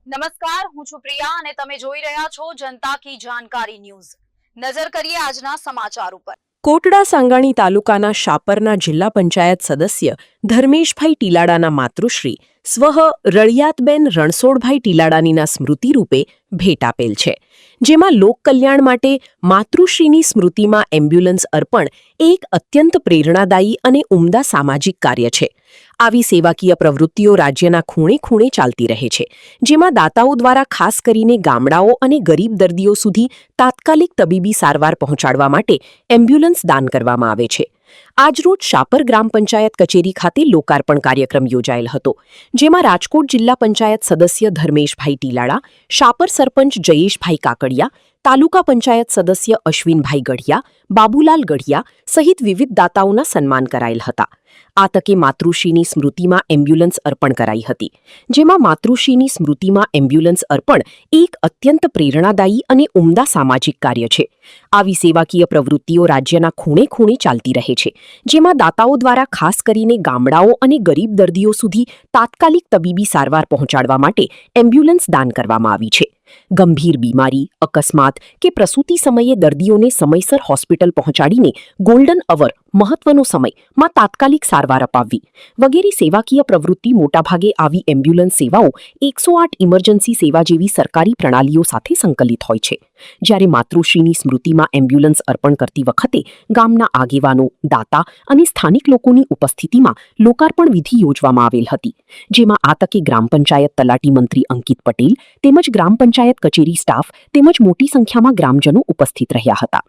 નમસ્કાર, હું છું પ્રિયા અને તમે જોઈ રહ્યા છો જનતા કી જાણકારી ન્યૂઝ। નજર કરીએ આજના સમાચાર ઉપર। કોટડા સાંગાણી તાલુકાના શાપરના જિલ્લા પંચાયત સદસ્ય ધર્મેશભાઈ ટીલાડાના માતૃશ્રી સ્વઃ રળિયાતબેન રણછોડભાઈ ટીલાડાનીના સ્મૃતિરૂપે ભેટ આપેલ છે, જેમાં લોકકલ્યાણ માટે માતૃશ્રીની સ્મૃતિમાં એમ્બ્યુલન્સ અર્પણ એક અત્યંત પ્રેરણાદાયી અને ઉમદા સામાજિક કાર્ય છે। આવી સેવાકીય પ્રવૃત્તિઓ રાજ્યના ખૂણે ખૂણે ચાલતી રહે છે, જેમાં દાતાઓ દ્વારા ખાસ કરીને ગામડાઓ અને ગરીબ દર્દીઓ સુધી તાત્કાલિક તબીબી સારવાર પહોંચાડવા માટે એમ્બ્યુલન્સ દાન કરવામાં આવે છે। આજરોજ શાપર ગ્રામ પંચાયત કચેરી ખાતે લોકાર્પણ કાર્યક્રમ યોજાયેલ હતો, જેમાં રાજકોટ જિલ્લા પંચાયત સદસ્ય ધર્મેશભાઈ ટીલાડા, શાપર સરપંચ જયેશભાઈ કાકડિયા, તાલુકા પંચાયત સદસ્ય અશ્વિનભાઈ ગઢિયા, બાબુલાલ ગઢિયા સહિત વિવિધ દાતાઓના સન્માન કરાયેલ હતા। આ તકે માતૃશ્રીની સ્મૃતિમાં એમ્બ્યુલન્સ અર્પણ કરાઈ હતી, જેમાં માતૃશ્રીની સ્મૃતિમાં એમ્બ્યુલન્સ અર્પણ એક અત્યંત પ્રેરણાદાયી અને ઉમદા સામાજિક કાર્ય છે। આવી સેવાકીય પ્રવૃત્તિઓ રાજ્યના ખૂણે ખૂણે ચાલતી રહે છે, જેમાં દાતાઓ દ્વારા ખાસ કરીને ગામડાઓ અને ગરીબ દર્દીઓ સુધી તાત્કાલિક તબીબી સારવાર પહોંચાડવા માટે એમ્બ્યુલન્સ દાન કરવામાં આવી છે। ગંભીર બીમારી, અકસ્માત કે પ્રસૂતિ સમયે દર્દીઓને સમયસર હોસ્પિટલ પહોંચાડીને ગોલ્ડન અવર મહત્વનો સમયમાં તાત્કાલિક સારવાર અપાવવી વગેરે સેવાકીય પ્રવૃત્તિ મોટાભાગે આવી એમ્બ્યુલન્સ સેવાઓ 108 ઇમરજન્સી સેવા જેવી સરકારી પ્રણાલીઓ સાથે સંકલિત હોય છે। જ્યારે માતૃશ્રીની સ્મૃતિમાં એમ્બ્યુલન્સ અર્પણ કરતી વખતે ગામના આગેવાનો, દાતા અને સ્થાનિક લોકોની ઉપસ્થિતિમાં લોકાર્પણ વિધિ યોજવામાં આવેલ હતી, જેમાં આ તકે ગ્રામ પંચાયત તલાટી મંત્રી અંકિત પટેલ તેમજ ગ્રામ પંચાયત કચેરી સ્ટાફ તેમજ મોટી સંખ્યામાં ગ્રામજનો ઉપસ્થિત રહ્યા હતા।